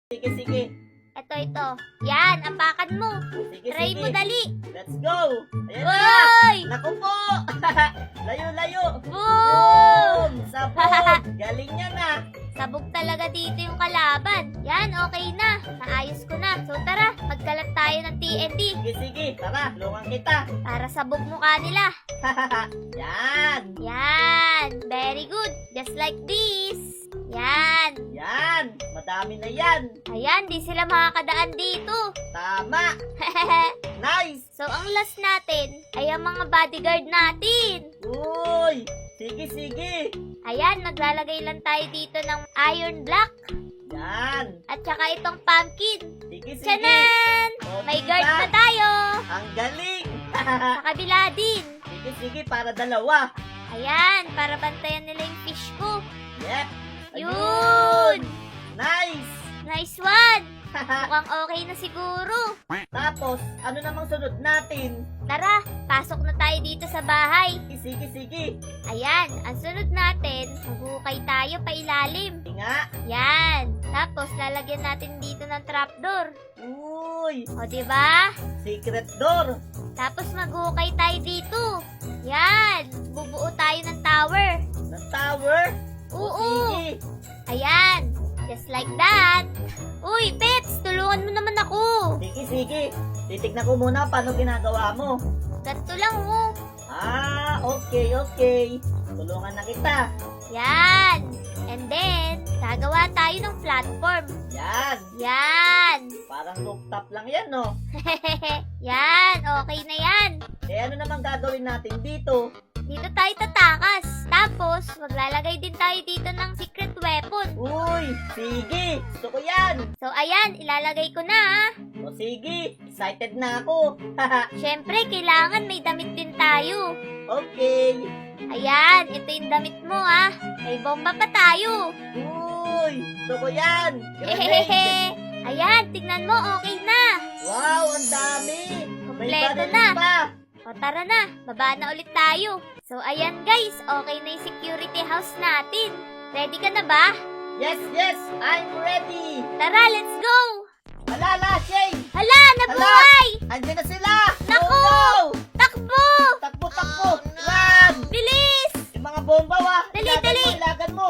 Sige, sige. Ito. Yan, apakan mo. Sige, Try sige. mo dali. Let's go. Ayan na. Uy! Naku po. Layo, layo. Boom! Sabog. Galing niya na. Sabog talaga dito yung kalaban. Yan, okay na. Naayos ko na. So tara, magkalat tayo ng TNT Sige, sige. Tara, tulungan kita. para sabog mukha nila. Yan. Yan, very good. Just like this. Yan. Yan. Madami na yan. Ayan, di sila makakadaan dito. Tama. Nice. So, ang last natin ay ang mga bodyguard natin. Uy. Sige, sige. Ayan, maglalagay lang tayo dito ng iron block Yan. at saka itong pumpkin. Sige, sige. Tchanan! O, May diba? guard na tayo. Ang galing. Sa kabila din. Sige, sige. Para dalawa. Ayan, para bantayan nila yung fish ko. Yep. Yun! Nice. Nice one! Mukhang okay na siguro. Tapos, ano namang sunod natin? Tara, pasok na tayo dito sa bahay. Sige, sige. Ayan, ang sunod natin, maghukay tayo pa ilalim. Sige nga. Yan. Tapos, lalagyan natin dito ng trapdoor. Uy. O, diba? Secret door. Tapos, maghukay tayo dito. Yan. Bubuo tayo ng tower. Na tower. Oo. Sige. Ayan. Just like that. Uy, Pets, tulungan mo naman ako. Sige, sige. Titignan ko muna paano ginagawa mo. Ganito lang, oh. Ah, okay, okay. Tulungan na kita. Yan. And then, gagawa tayo ng platform. Yan. Yan. Parang rooftop lang yan, no? Yan, okay na yan. Eh, ano namang gagawin natin dito? Dito tayo tatakas. Tapos, maglalagay din tayo dito ng secret weapon. Uy, sige. Gusto ko yan. So, ayan, ilalagay ko na, ah. O sige, excited na ako. Siyempre, kailangan may damit din tayo. Okay. Ayan, ito yung damit mo, ah. May bomba pa tayo. Uy, gusto ko yan. Hehehe. Ayan, tignan mo, okay na. Wow, ang dami. May Kompleto baril na. pa. O tara na, baba na ulit tayo. So ayan guys, okay na yung security house natin. Ready ka na ba? Yes, yes, I'm ready. Tara, let's go! Halala, Shane. Hala, nabuhay! Andiyan na sila. Naku! Oh, no. Takbo! Takbo, takbo. Run. Bilis! Yung mga bomba, wa. Dali, Ilagan dali. mo, ilagan mo.